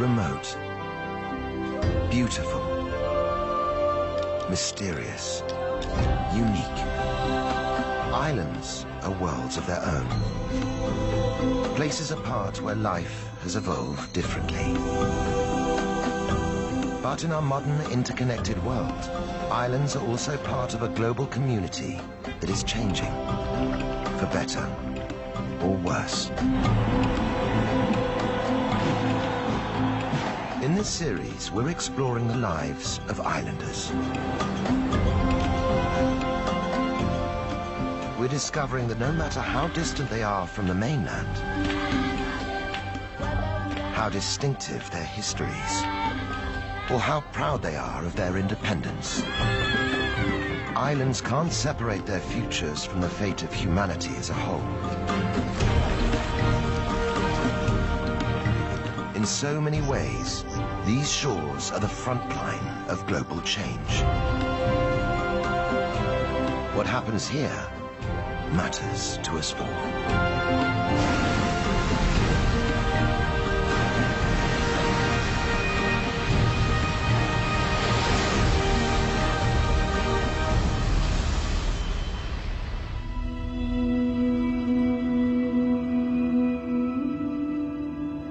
remote, beautiful, mysterious, unique. Islands are worlds of their own, places apart where life has evolved differently. But in our modern interconnected world, islands are also part of a global community that is changing, for better or worse. In this series, we're exploring the lives of islanders. We're discovering that no matter how distant they are from the mainland, how distinctive their histories, or how proud they are of their independence, islands can't separate their futures from the fate of humanity as a whole. In so many ways, these shores are the front line of global change. What happens here matters to us all.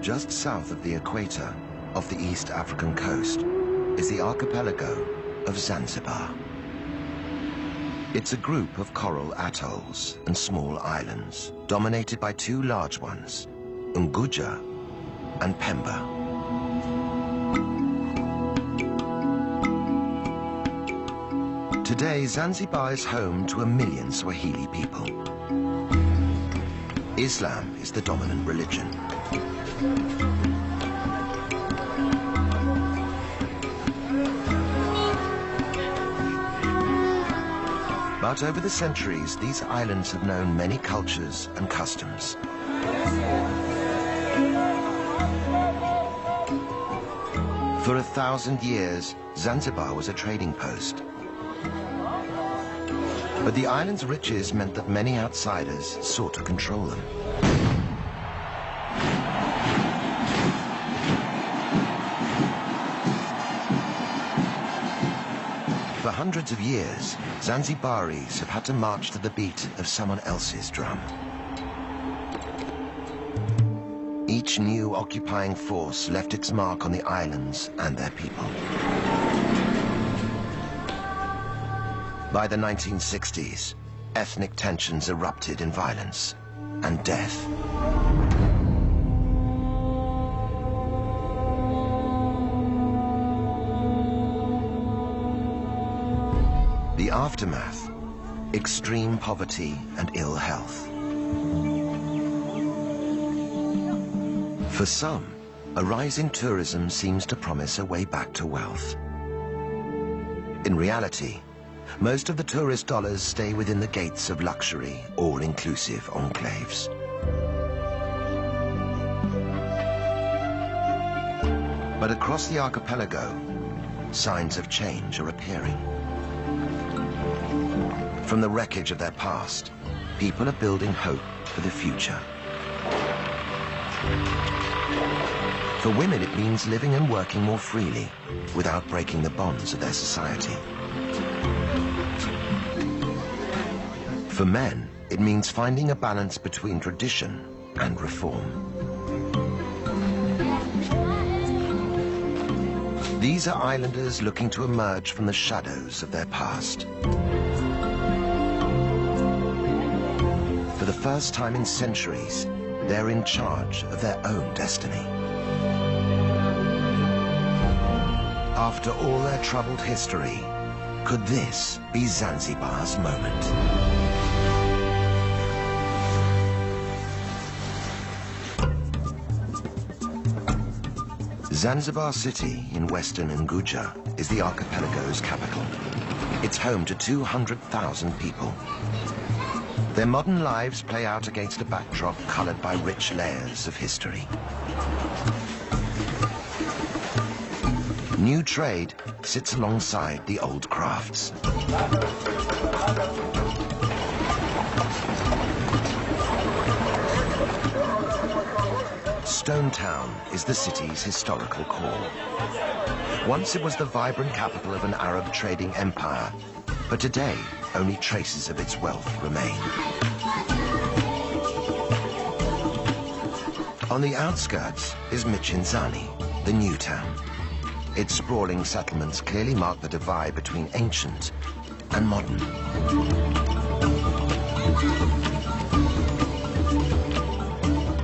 Just south of the equator, off the East African coast, is the archipelago of Zanzibar. It's a group of coral atolls and small islands, dominated by two large ones, Unguja and Pemba. Today, Zanzibar is home to 1 million Swahili people. Islam is the dominant religion. But over the centuries, these islands have known many cultures and customs. For 1,000 years, Zanzibar was a trading post. But the island's riches meant that many outsiders sought to control them. For hundreds of years, Zanzibaris have had to march to the beat of someone else's drum. Each new occupying force left its mark on the islands and their people. By the 1960s, ethnic tensions erupted in violence and death. The aftermath, extreme poverty and ill health. For some, a rise in tourism seems to promise a way back to wealth. In reality, most of the tourist dollars stay within the gates of luxury, all-inclusive enclaves. But across the archipelago, signs of change are appearing. From the wreckage of their past, people are building hope for the future. For women, it means living and working more freely without breaking the bonds of their society. For men, it means finding a balance between tradition and reform. These are islanders looking to emerge from the shadows of their past. For the first time in centuries, they're in charge of their own destiny. After all their troubled history, could this be Zanzibar's moment? Zanzibar City in western Unguja is the archipelago's capital. It's home to 200,000 people. Their modern lives play out against a backdrop colored by rich layers of history. New trade sits alongside the old crafts. stone town is the city's historical core. Once it was the vibrant capital of an Arab trading empire, but today only traces of its wealth remain. On the outskirts is Michinzani, the new town. Its sprawling settlements clearly mark the divide between ancient and modern.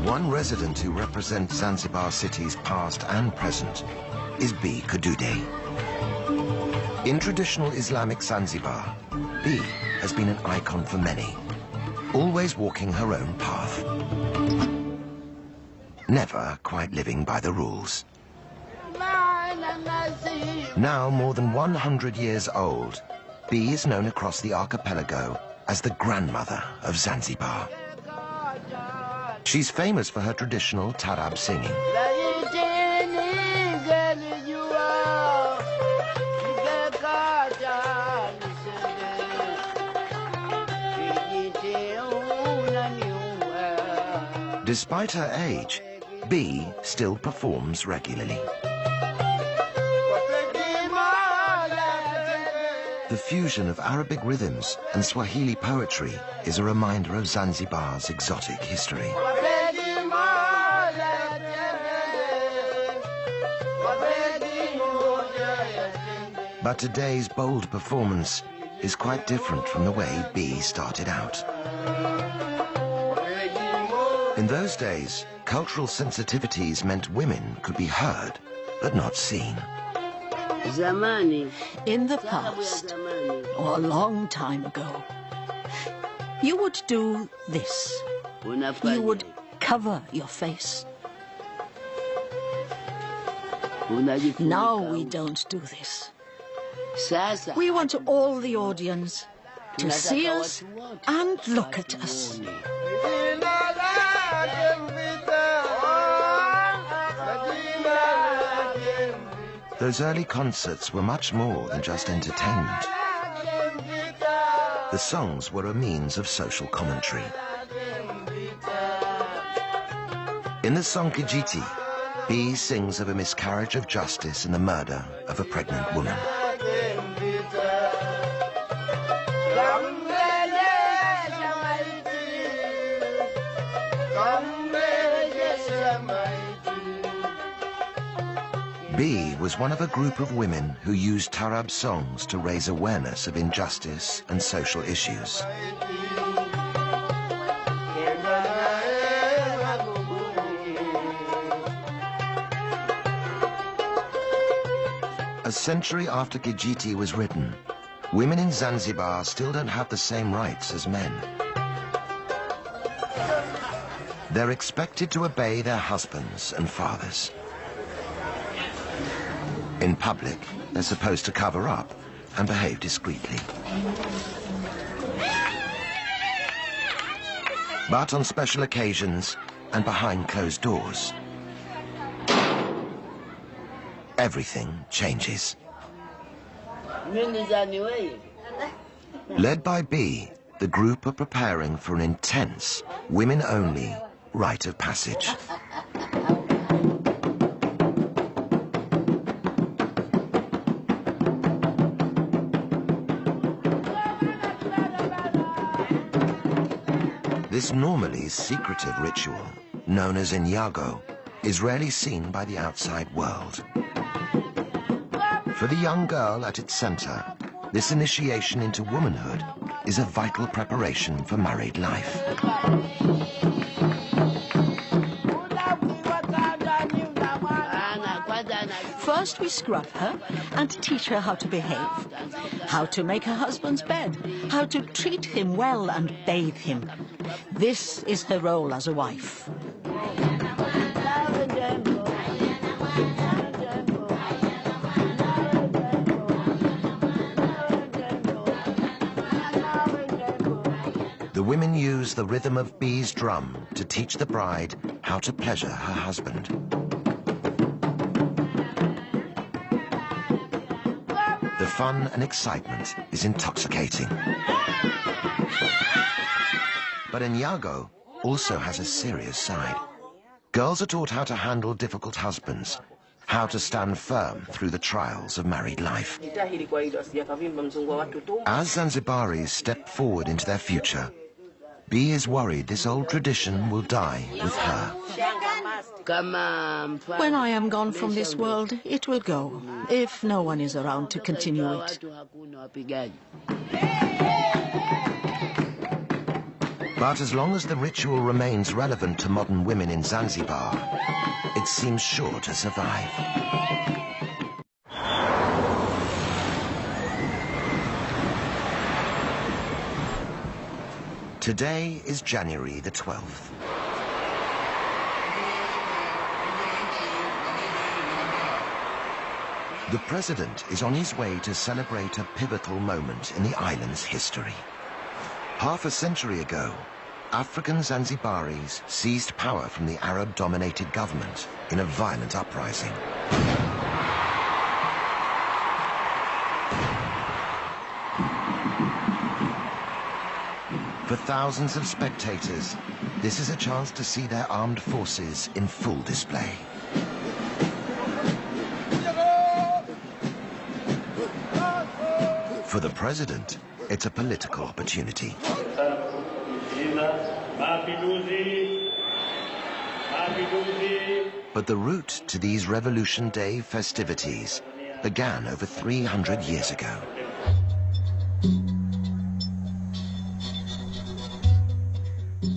One resident who represents Zanzibar city's past and present is B. Kadude. In traditional Islamic Zanzibar, B has been an icon for many, always walking her own path, never quite living by the rules. Now more than 100 years old, B is known across the archipelago as the grandmother of Zanzibar. She's famous for her traditional tarab singing. Despite her age, B still performs regularly. The fusion of Arabic rhythms and Swahili poetry is a reminder of Zanzibar's exotic history. But today's bold performance is quite different from the way B started out. In those days, cultural sensitivities meant women could be heard, but not seen. In the past, or a long time ago, you would do this. You would cover your face. Now we don't do this. We want all the audience to see us and look at us. Those early concerts were much more than just entertainment. The songs were a means of social commentary. In the song Kijiti, B sings of a miscarriage of justice and the murder of a pregnant woman. B was one of a group of women who used tarab songs to raise awareness of injustice and social issues. A century after Kijiti was written, women in Zanzibar still don't have the same rights as men. They're expected to obey their husbands and fathers. In public, they're supposed to cover up and behave discreetly. But on special occasions and behind closed doors, everything changes. Led by B, the group are preparing for an intense, women-only rite of passage. This normally secretive ritual, known as Inyago, is rarely seen by the outside world. For the young girl at its center, this initiation into womanhood is a vital preparation for married life. First we scrub her and teach her how to behave, how to make her husband's bed, how to treat him well and bathe him. This is her role as a wife. The women use the rhythm of B's drum to teach the bride how to pleasure her husband. The fun and excitement is intoxicating. But Inyago also has a serious side. Girls are taught how to handle difficult husbands, how to stand firm through the trials of married life. As Zanzibaris step forward into their future, B is worried this old tradition will die with her. When I am gone from this world, it will go, if no one is around to continue it. But as long as the ritual remains relevant to modern women in Zanzibar, it seems sure to survive. Today is January the 12th. The president is on his way to celebrate a pivotal moment in the island's history. Half a century ago, African Zanzibaris seized power from the Arab-dominated government in a violent uprising. For thousands of spectators, this is a chance to see their armed forces in full display. For the president, it's a political opportunity. But the route to these Revolution Day festivities began over 300 years ago.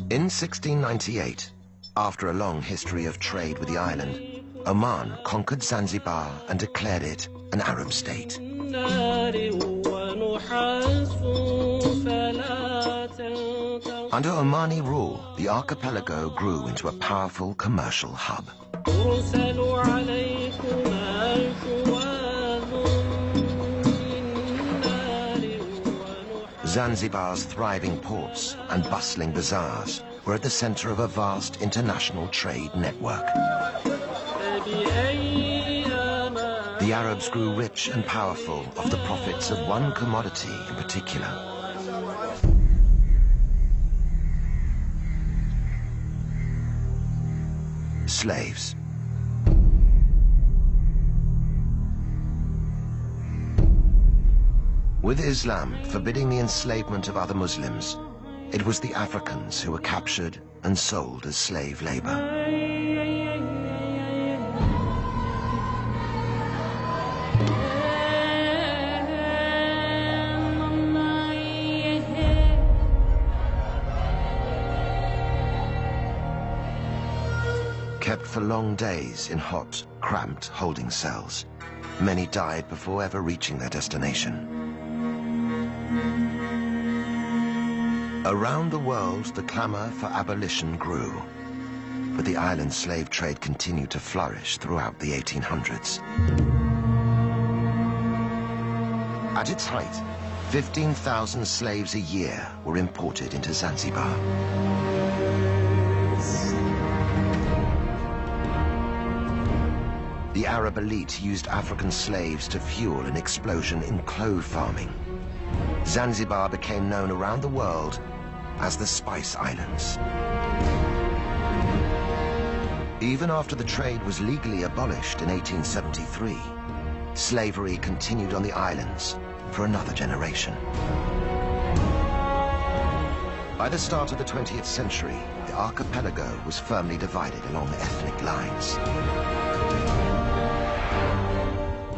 In 1698, after a long history of trade with the island, Oman conquered Zanzibar and declared it an Arab state. Under Omani rule, the archipelago grew into a powerful commercial hub. Zanzibar's thriving ports and bustling bazaars were at the center of a vast international trade network. The Arabs grew rich and powerful off the profits of one commodity in particular: slaves. With Islam forbidding the enslavement of other Muslims, it was the Africans who were captured and sold as slave labor. Kept for long days in hot, cramped holding cells, many died before ever reaching their destination. Around the world, the clamor for abolition grew, but the island slave trade continued to flourish throughout the 1800s. At its height, 15,000 slaves a year were imported into Zanzibar. The Arab elite used African slaves to fuel an explosion in clove farming. Zanzibar became known around the world as the Spice Islands. Even after the trade was legally abolished in 1873, slavery continued on the islands for another generation. By the start of the 20th century, the archipelago was firmly divided along ethnic lines.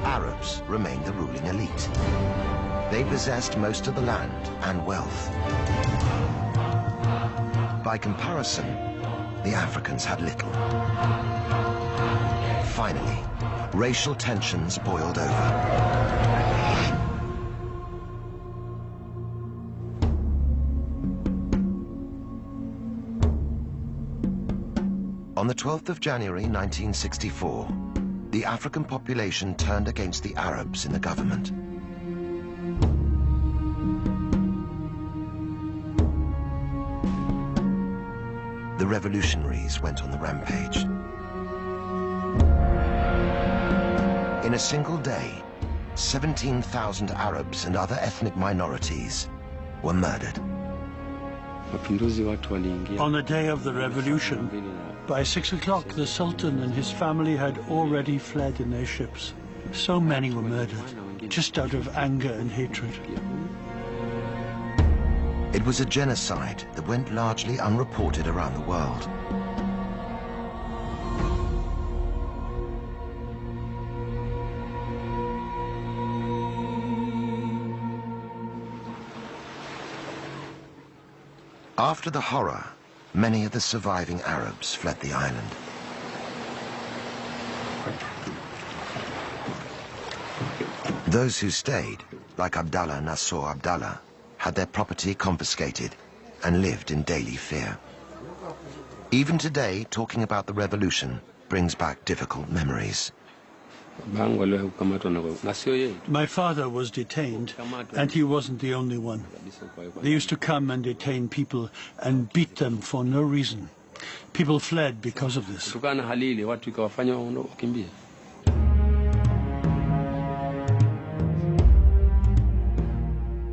Arabs remained the ruling elite. They possessed most of the land and wealth. By comparison, the Africans had little. Finally, racial tensions boiled over. On the 12th of January 1964, the African population turned against the Arabs in the government. The revolutionaries went on the rampage. In a single day, 17,000 Arabs and other ethnic minorities were murdered. On the day of the revolution, by 6 o'clock, the Sultan and his family had already fled in their ships. So many were murdered, just out of anger and hatred. It was a genocide that went largely unreported around the world. After the horror, many of the surviving Arabs fled the island. Those who stayed, like Abdallah Nasser Abdallah, had their property confiscated and lived in daily fear. Even today, talking about the revolution brings back difficult memories. My father was detained, and he wasn't the only one. They used to come and detain people and beat them for no reason. People fled because of this.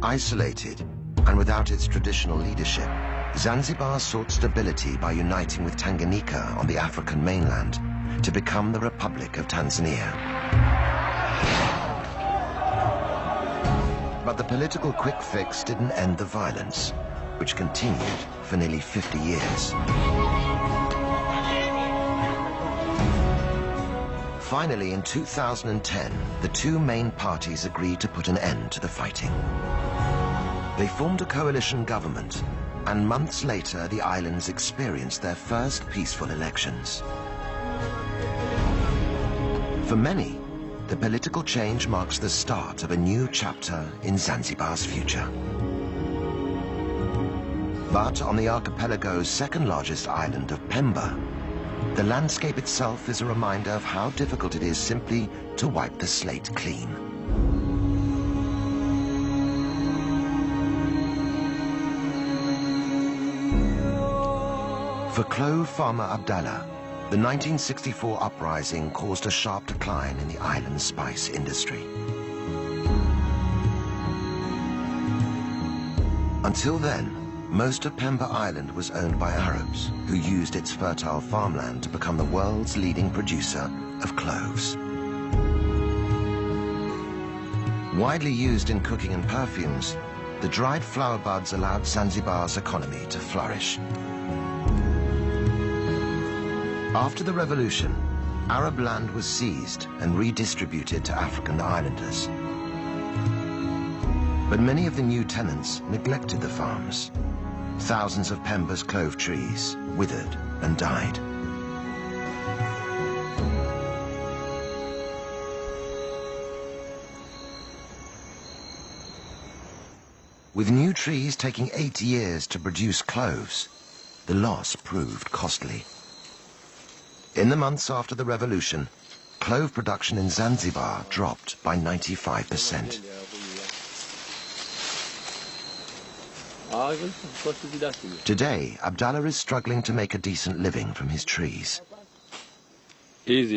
Isolated and without its traditional leadership, Zanzibar sought stability by uniting with Tanganyika on the African mainland to become the Republic of Tanzania. But the political quick fix didn't end the violence, which continued for nearly 50 years. Finally, in 2010, the two main parties agreed to put an end to the fighting. They formed a coalition government, and months later, the islands experienced their first peaceful elections. For many, the political change marks the start of a new chapter in Zanzibar's future. But on the archipelago's second largest island of Pemba, the landscape itself is a reminder of how difficult it is simply to wipe the slate clean. For clove farmer Abdallah, the 1964 uprising caused a sharp decline in the island's spice industry. Until then, most of Pemba Island was owned by Arabs, who used its fertile farmland to become the world's leading producer of cloves. Widely used in cooking and perfumes, the dried flower buds allowed Zanzibar's economy to flourish. After the revolution, Arab land was seized and redistributed to African islanders. But many of the new tenants neglected the farms. Thousands of Pemba's clove trees withered and died. With new trees taking 8 years to produce cloves, the loss proved costly. In the months after the revolution, clove production in Zanzibar dropped by 95%. Today, Abdallah is struggling to make a decent living from his trees. These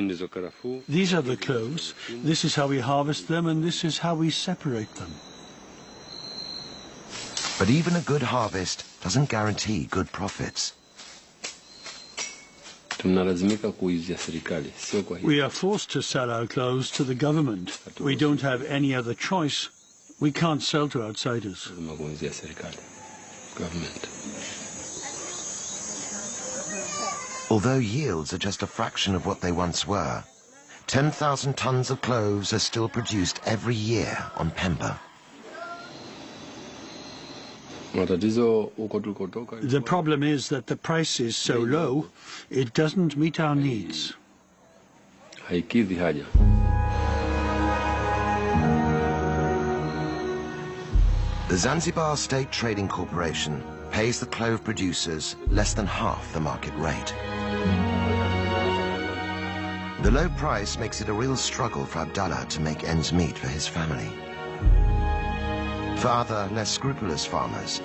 are the cloves. This is how we harvest them, and this is how we separate them. But even a good harvest doesn't guarantee good profits. We are forced to sell our clothes to the government. We don't have any other choice. We can't sell to outsiders. Although yields are just a fraction of what they once were, 10,000 tons of cloves are still produced every year on Pemba. The problem is that the price is so low, it doesn't meet our needs. The Zanzibar State Trading Corporation pays the clove producers less than half the market rate. The low price makes it a real struggle for Abdallah to make ends meet for his family. For other, less scrupulous farmers,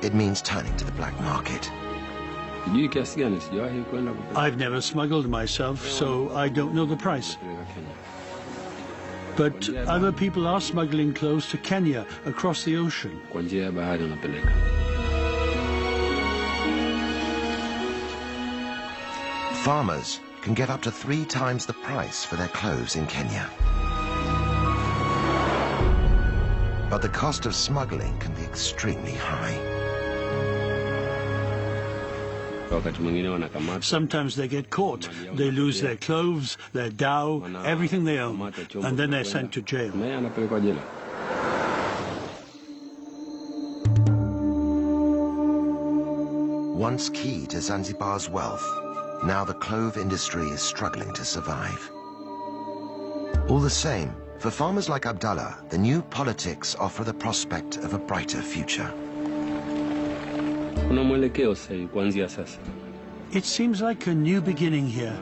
it means turning to the black market. I've never smuggled myself, so I don't know the price. But other people are smuggling cloves to Kenya across the ocean. Farmers can get up to 3 times the price for their clothes in Kenya. But the cost of smuggling can be extremely high. Sometimes they get caught. They lose their clothes, their dhow, everything they own, and then they're sent to jail. Once key to Zanzibar's wealth, now the clove industry is struggling to survive. All the same, for farmers like Abdallah, the new politics offer the prospect of a brighter future. It seems like a new beginning here.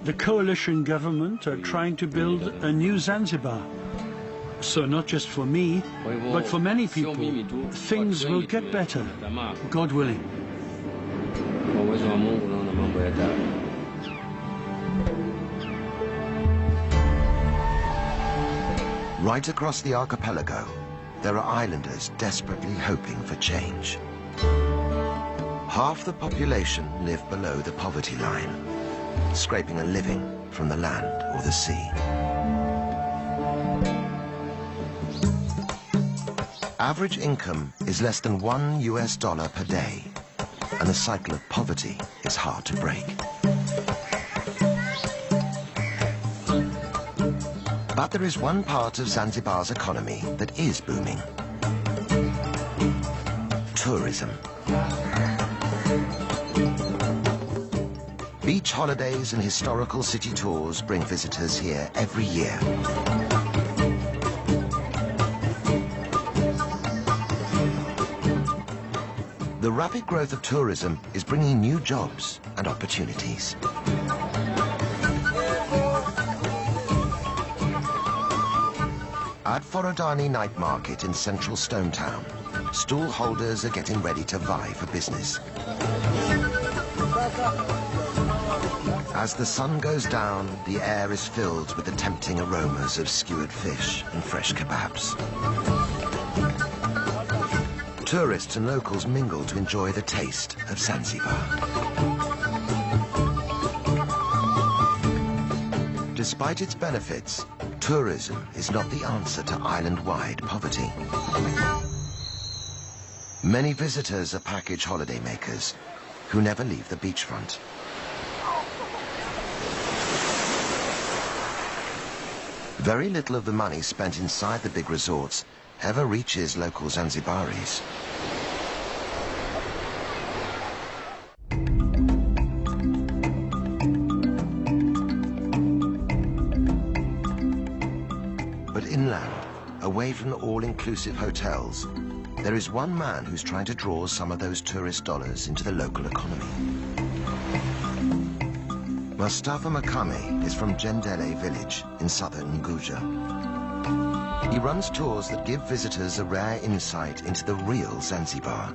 The coalition government are trying to build a new Zanzibar. So not just for me, but for many people, things will get better, God willing. Right across the archipelago, there are islanders desperately hoping for change. Half the population live below the poverty line, scraping a living from the land or the sea. Average income is less than $1 per day, and the cycle of poverty is hard to break. But there is one part of Zanzibar's economy that is booming: tourism. Beach holidays and historical city tours bring visitors here every year. The rapid growth of tourism is bringing new jobs and opportunities. At Forodani Night Market in central Stone Town, stall holders are getting ready to vie for business. As the sun goes down, the air is filled with the tempting aromas of skewered fish and fresh kebabs. Tourists and locals mingle to enjoy the taste of Zanzibar. Despite its benefits, tourism is not the answer to island-wide poverty. Many visitors are package holidaymakers who never leave the beachfront. Very little of the money spent inside the big resorts ever reaches local Zanzibaris. But inland, away from the all-inclusive hotels, there is one man who's trying to draw some of those tourist dollars into the local economy. Mustafa Makame is from Jendele village in southern Nguja. He runs tours that give visitors a rare insight into the real Zanzibar,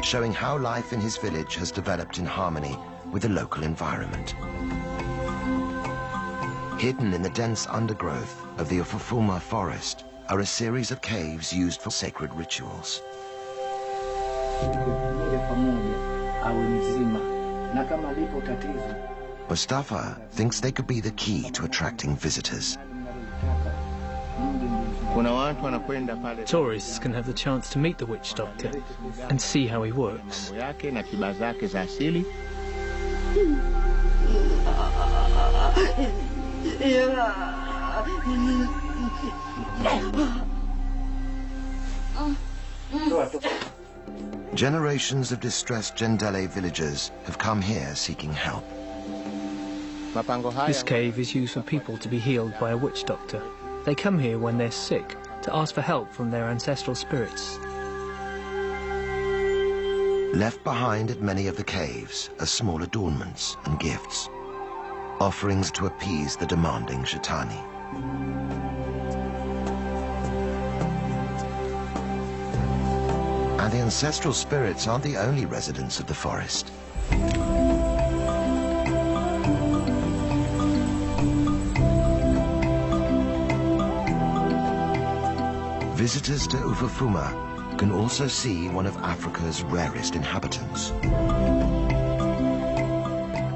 showing how life in his village has developed in harmony with the local environment. Hidden in the dense undergrowth of the Ufufuma forest are a series of caves used for sacred rituals. Mustafa thinks they could be the key to attracting visitors. Tourists can have the chance to meet the witch doctor and see how he works. Generations of distressed Jendele villagers have come here seeking help. This cave is used for people to be healed by a witch doctor. They come here when they're sick to ask for help from their ancestral spirits. Left behind at many of the caves are small adornments and gifts, offerings to appease the demanding Shaitani. And the ancestral spirits aren't the only residents of the forest. Visitors to Ufufuma can also see one of Africa's rarest inhabitants.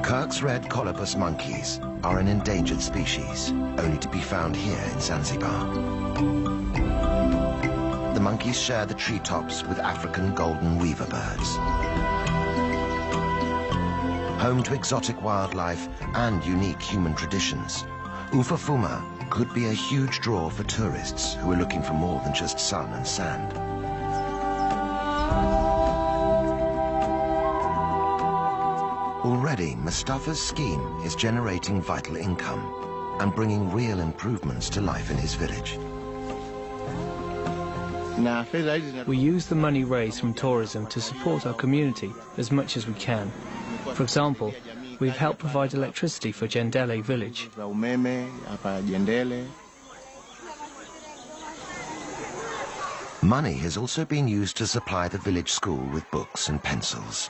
Kirk's red colobus monkeys are an endangered species, only to be found here in Zanzibar. The monkeys share the treetops with African golden weaver birds. Home to exotic wildlife and unique human traditions, Ufafuma could be a huge draw for tourists who are looking for more than just sun and sand. Already, Mustafa's scheme is generating vital income and bringing real improvements to life in his village. We use the money raised from tourism to support our community as much as we can. For example, we've helped provide electricity for Jendele village. Money has also been used to supply the village school with books and pencils.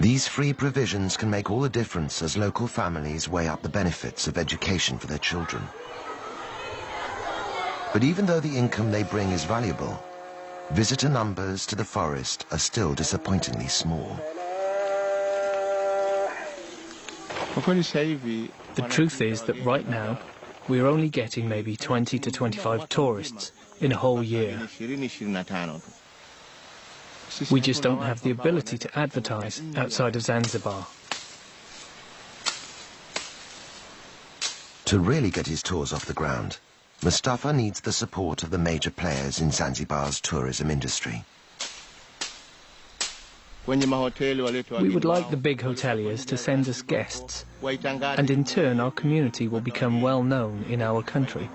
These free provisions can make all the difference as local families weigh up the benefits of education for their children. But even though the income they bring is valuable, visitor numbers to the forest are still disappointingly small. The truth is that right now, we're only getting maybe 20 to 25 tourists in a whole year. We just don't have the ability to advertise outside of Zanzibar. To really get his tours off the ground, Mustafa needs the support of the major players in Zanzibar's tourism industry. We would like the big hoteliers to send us guests, and in turn our community will become well known in our country.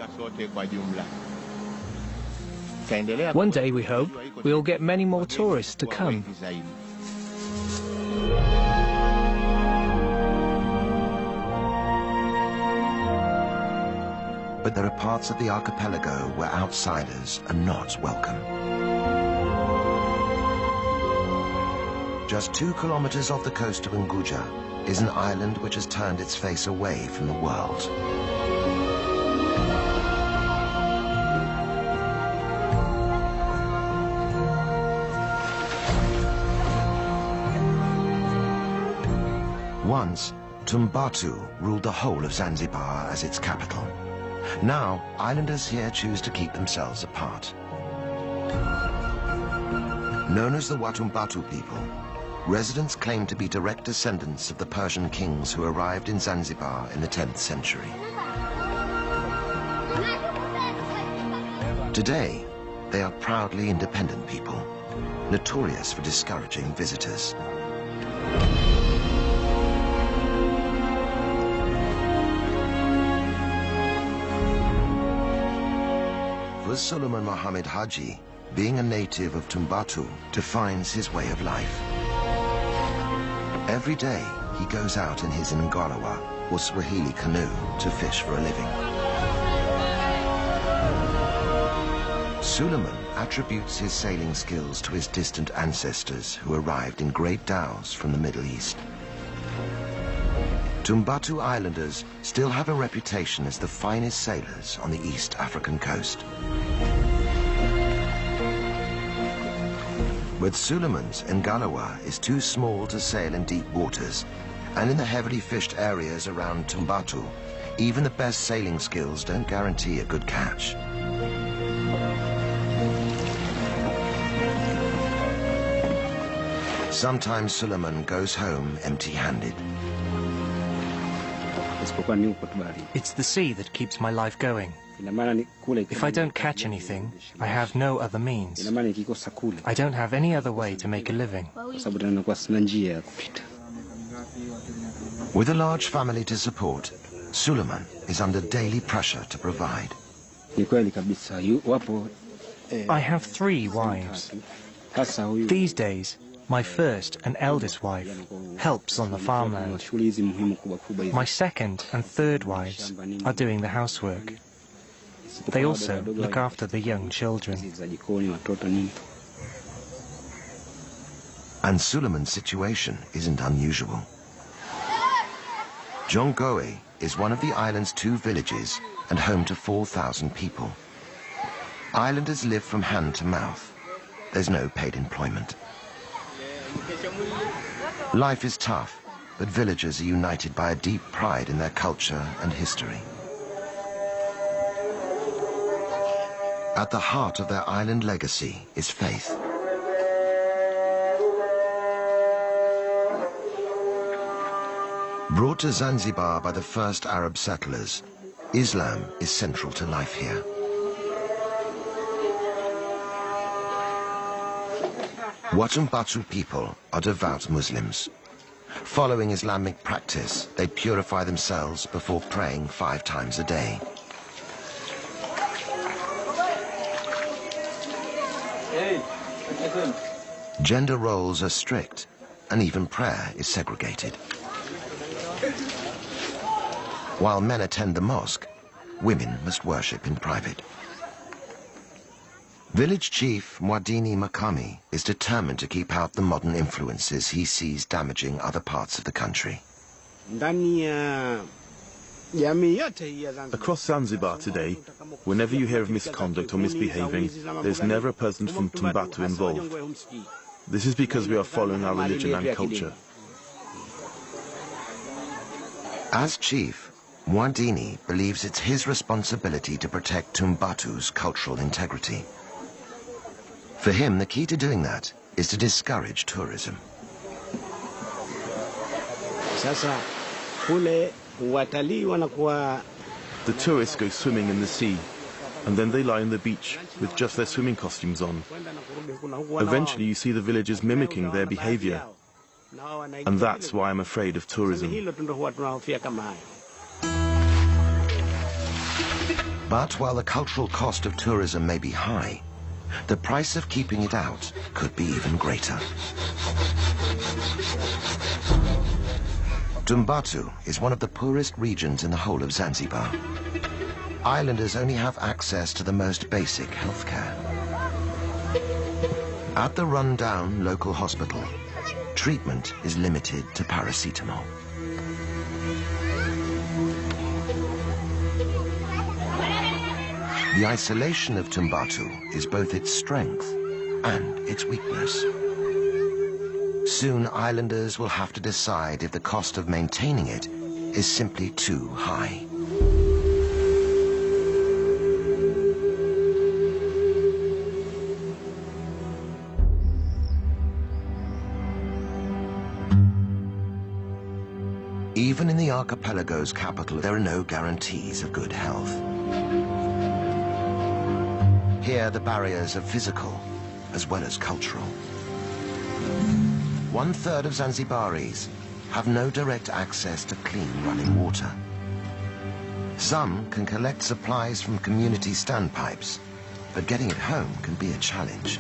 One day, we hope, we'll get many more tourists to come. But there are parts of the archipelago where outsiders are not welcome. Just 2 kilometers off the coast of Unguja is an island which has turned its face away from the world. Once, Tumbatu ruled the whole of Zanzibar as its capital. Now, islanders here choose to keep themselves apart. Known as the Watumbatu people, residents claim to be direct descendants of the Persian kings who arrived in Zanzibar in the 10th century. Today, they are proudly independent people, notorious for discouraging visitors. For Suleiman Mohammed Haji, being a native of Tumbatu defines his way of life. Every day, he goes out in his ngalawa, or Swahili canoe, to fish for a living. Suleiman attributes his sailing skills to his distant ancestors who arrived in great dhows from the Middle East. Tumbatu Islanders still have a reputation as the finest sailors on the East African coast. But Suleiman's ngalawa is too small to sail in deep waters, and in the heavily fished areas around Tumbatu, even the best sailing skills don't guarantee a good catch. Sometimes Suleiman goes home empty-handed. It's the sea that keeps my life going. If I don't catch anything, I have no other means. I don't have any other way to make a living. With a large family to support, Suleiman is under daily pressure to provide. I have 3 wives. These days, my first and eldest wife helps on the farmland. My second and third wives are doing the housework. They also look after the young children. And Suleiman's situation isn't unusual. Jongoe is one of the island's 2 villages and home to 4,000 people. Islanders live from hand to mouth. There's no paid employment. Life is tough, but villagers are united by a deep pride in their culture and history. At the heart of their island legacy is faith. Brought to Zanzibar by the first Arab settlers, Islam is central to life here. Watumbatu people are devout Muslims. Following Islamic practice, they purify themselves before praying 5 times a day. Gender roles are strict, and even prayer is segregated. While men attend the mosque, women must worship in private. Village chief Mwadini Makami is determined to keep out the modern influences he sees damaging other parts of the country. Across Zanzibar today, whenever you hear of misconduct or misbehaving, there's never a person from Tumbatu involved. This is because we are following our religion and culture. As chief, Mwadini believes it's his responsibility to protect Tumbatu's cultural integrity. For him, the key to doing that is to discourage tourism. The tourists go swimming in the sea, and then they lie on the beach with just their swimming costumes on. Eventually you see the villagers mimicking their behavior, and that's why I'm afraid of tourism. But while the cultural cost of tourism may be high, the price of keeping it out could be even greater. Tumbatu is one of the poorest regions in the whole of Zanzibar. Islanders only have access to the most basic healthcare. At the run-down local hospital, treatment is limited to paracetamol. The isolation of Tumbatu is both its strength and its weakness. Soon islanders will have to decide if the cost of maintaining it is simply too high. Even in the archipelago's capital, there are no guarantees of good health. Here, the barriers are physical as well as cultural. 1/3 of Zanzibaris have no direct access to clean running water. Some can collect supplies from community standpipes, but getting it home can be a challenge.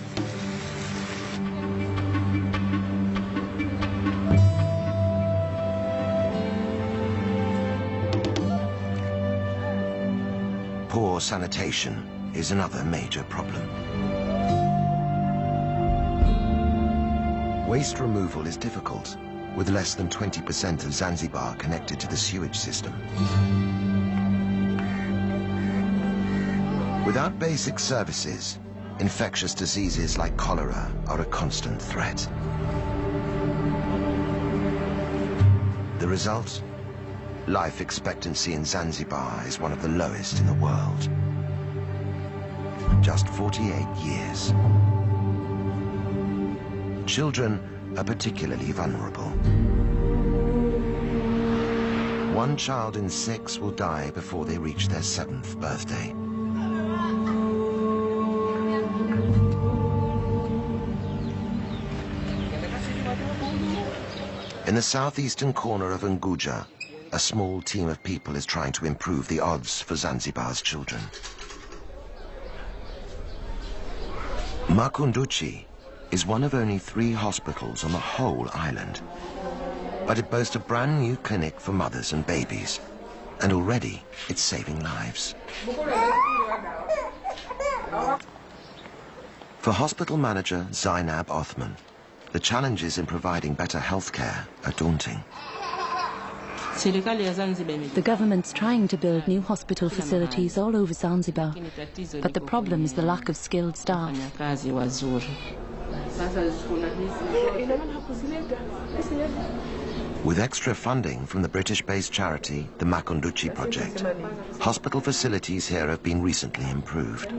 Poor sanitation is another major problem. Waste removal is difficult, with less than 20% of Zanzibar connected to the sewage system. Without basic services, infectious diseases like cholera are a constant threat. The result? Life expectancy in Zanzibar is one of the lowest in the world. Just 48 years. Children are particularly vulnerable. 1 child in 6 will die before they reach their 7th birthday. In the southeastern corner of Unguja, a small team of people is trying to improve the odds for Zanzibar's children. Makunduchi is one of only 3 hospitals on the whole island. But it boasts a brand new clinic for mothers and babies. And already it's saving lives. For hospital manager Zainab Othman, the challenges in providing better health care are daunting. The government's trying to build new hospital facilities all over Zanzibar, but the problem is the lack of skilled staff. With extra funding from the British-based charity, the Makunduchi Project, hospital facilities here have been recently improved.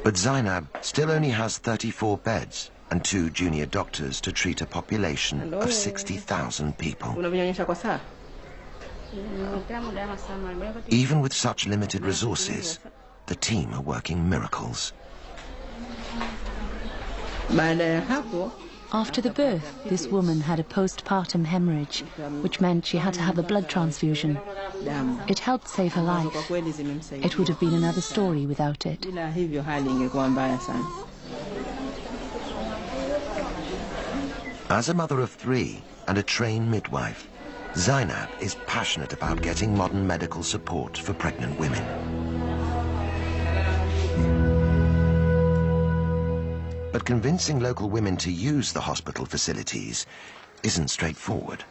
But Zainab still only has 34 beds and 2 junior doctors to treat a population of 60,000 people. Even with such limited resources, the team are working miracles. After the birth, this woman had a postpartum hemorrhage, which meant she had to have a blood transfusion. It helped save her life. It would have been another story without it. As a mother of 3 and a trained midwife, Zainab is passionate about getting modern medical support for pregnant women. But convincing local women to use the hospital facilities isn't straightforward.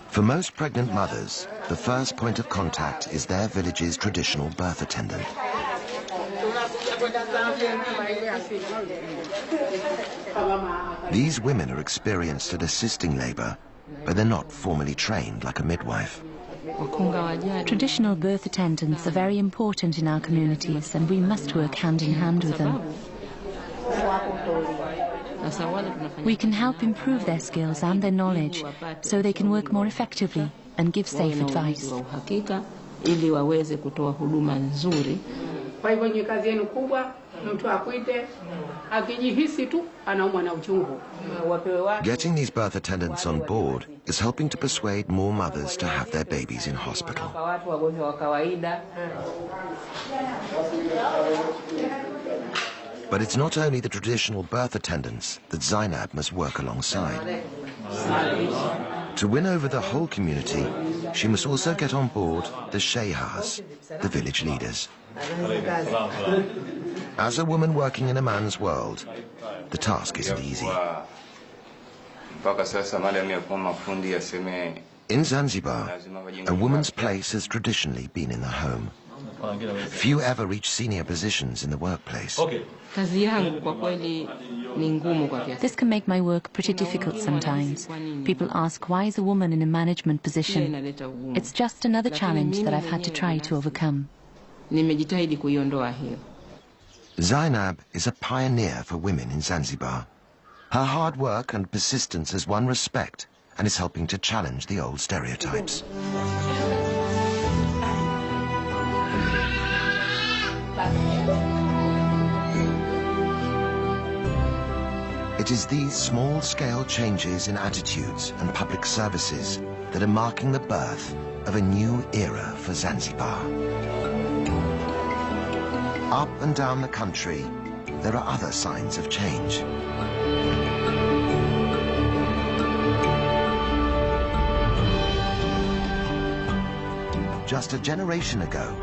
For most pregnant mothers, the first point of contact is their village's traditional birth attendant. These women are experienced at assisting labor, but they're not formally trained like a midwife. Traditional birth attendants are very important in our communities, and we must work hand in hand with them. We can help improve their skills and their knowledge so they can work more effectively and give safe advice. Getting these birth attendants on board is helping to persuade more mothers to have their babies in hospital. But it's not only the traditional birth attendants that Zainab must work alongside. To win over the whole community, she must also get on board the Shehas, the village leaders. As a woman working in a man's world, the task isn't easy. In Zanzibar, a woman's place has traditionally been in the home. Few ever reach senior positions in the workplace. This can make my work pretty difficult sometimes. People ask, why is a woman in a management position? It's just another challenge that I've had to try to overcome. Zainab is a pioneer for women in Zanzibar. Her hard work and persistence has won respect and is helping to challenge the old stereotypes. It is these small-scale changes in attitudes and public services that are marking the birth of a new era for Zanzibar. Up and down the country, there are other signs of change. Just a generation ago,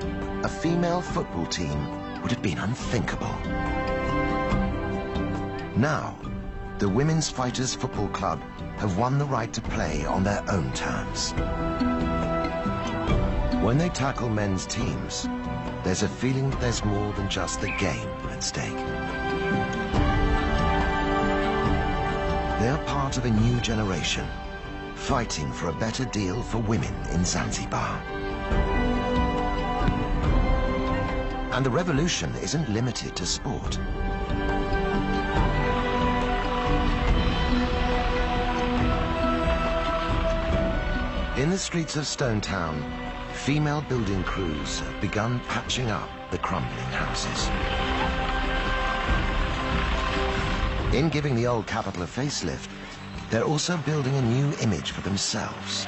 a female football team would have been unthinkable. Now, the Women's Fighters Football Club have won the right to play on their own terms. When they tackle men's teams, there's a feeling that there's more than just the game at stake. They are part of a new generation, fighting for a better deal for women in Zanzibar. And the revolution isn't limited to sport. In the streets of Stone Town, female building crews have begun patching up the crumbling houses. In giving the old capital a facelift, they're also building a new image for themselves.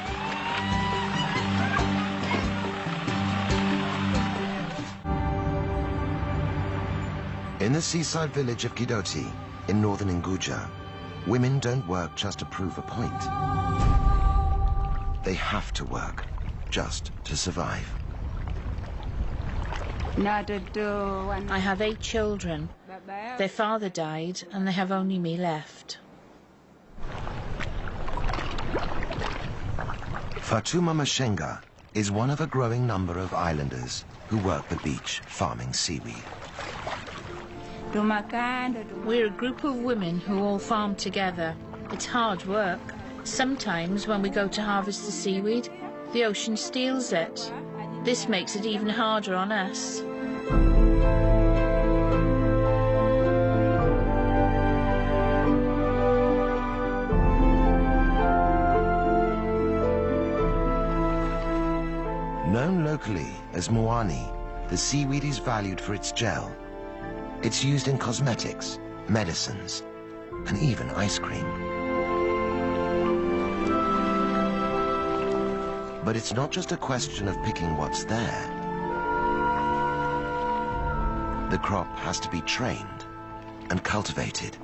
In the seaside village of Kidoti, in northern Unguja, women don't work just to prove a point. They have to work just to survive. I have 8 children. Their father died, and they have only me left. Fatuma Mashenga is one of a growing number of islanders who work the beach farming seaweed. We're a group of women who all farm together. It's hard work. Sometimes when we go to harvest the seaweed, the ocean steals it. This makes it even harder on us. Known locally as moani, the seaweed is valued for its gel. It's used in cosmetics, medicines, and even ice cream. But it's not just a question of picking what's there. The crop has to be trained and cultivated.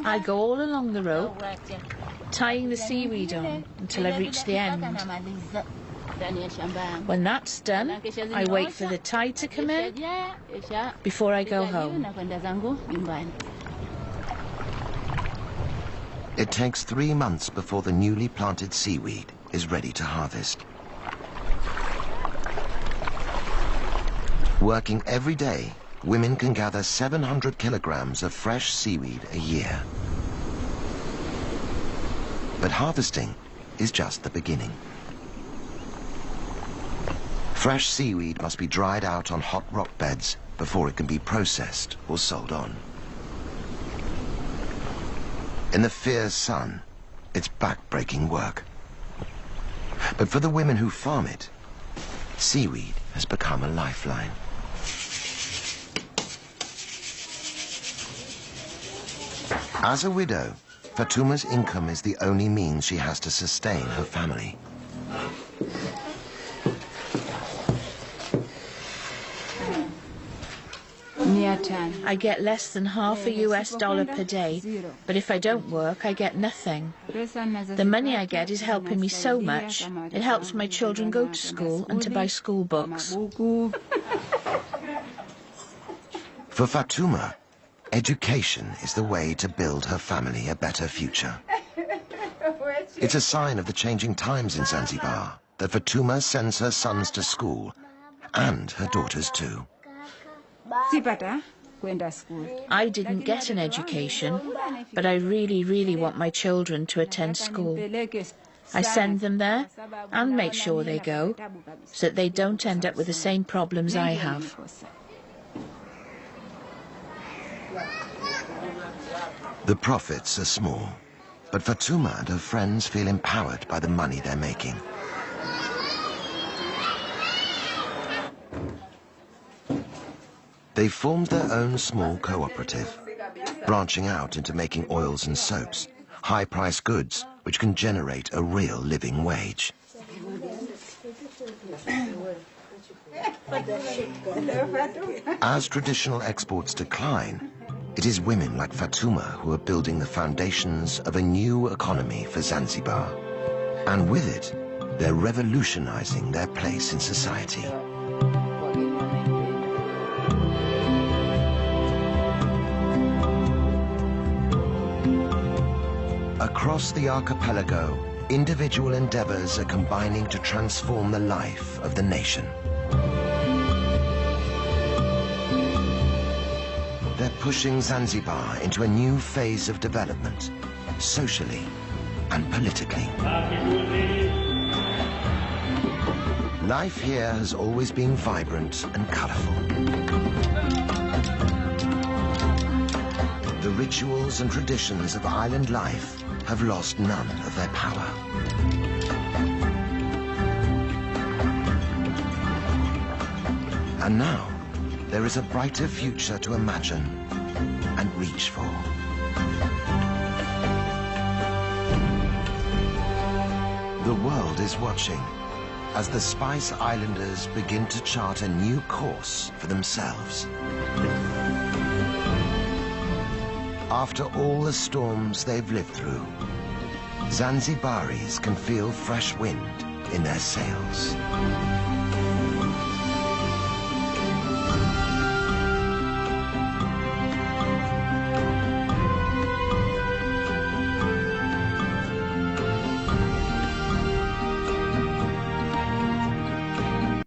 I go all along the rope, tying the seaweed on until I reach the end. When that's done, I wait for the tide to come in before I go home. It takes 3 months before the newly planted seaweed is ready to harvest. Working every day, women can gather 700 kilograms of fresh seaweed a year. But harvesting is just the beginning. Fresh seaweed must be dried out on hot rock beds before it can be processed or sold on. In the fierce sun, it's back-breaking work. But for the women who farm it, seaweed has become a lifeline. As a widow, Fatuma's income is the only means she has to sustain her family. I get less than half a US dollar per day, but if I don't work, I get nothing. The money I get is helping me so much. It helps my children go to school and to buy school books. For Fatuma, education is the way to build her family a better future. It's a sign of the changing times in Zanzibar that Fatuma sends her sons to school, and her daughters too. I didn't get an education, but I really want my children to attend school. I send them there and make sure they go, so that they don't end up with the same problems I have. The profits are small, but Fatuma and her friends feel empowered by the money they're making. They formed their own small cooperative, branching out into making oils and soaps, high-priced goods which can generate a real living wage. As traditional exports decline, it is women like Fatuma who are building the foundations of a new economy for Zanzibar. And with it, they're revolutionizing their place in society. Across the archipelago, individual endeavors are combining to transform the life of the nation. They're pushing Zanzibar into a new phase of development, socially and politically. Life here has always been vibrant and colorful. The rituals and traditions of island life have lost none of their power. And now, there is a brighter future to imagine and reach for. The world is watching as the Spice Islanders begin to chart a new course for themselves. After all the storms they've lived through, Zanzibaris can feel fresh wind in their sails.